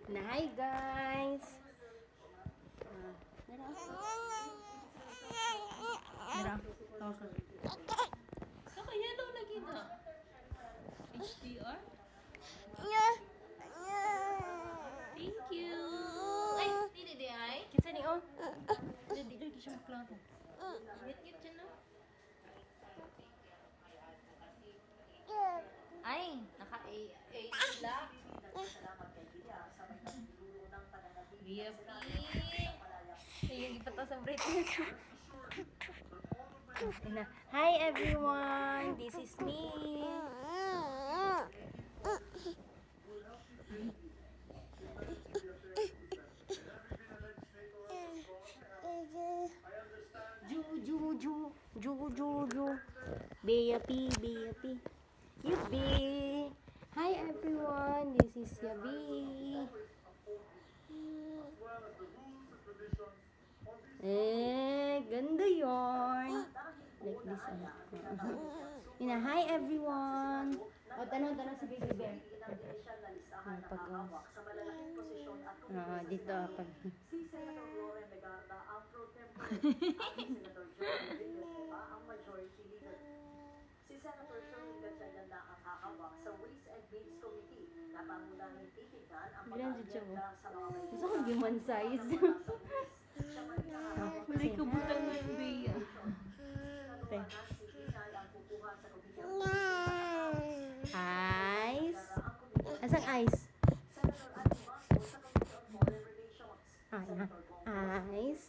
Na, hi guys! Nara. Okay. Saka yellow lagi na. HDR? Thank you. Ay, dili di ay. Kinsa ni oh? Dili siya maklaro. Ngit-ngit siya no? Ay, naka-A sila. BFP. Yung ipataw sa brightness. Hi everyone! This is me! Ju. Bayapi. Yubi! Hi everyone! This is Yabi! Ganda yon. Like this. Hi everyone! O, tanong si Baby Bear. Dito. Si Senator Gloria Legarda ang pro tempore at si Senator Joe Villalobos ang majority leader. Si Senator Shirley Gatchalian ang hahawak sa Ways and Means Committee na pangunahing titignan ang pag-agenda sa mga may Gusto ko human size. siya man hahawak Wala kabutang na yung Bea. si Inay ang kukuha sa Committee Ice. Asang ice? Senator Ati Marcos sa Committee on Foreign Relations. Ice.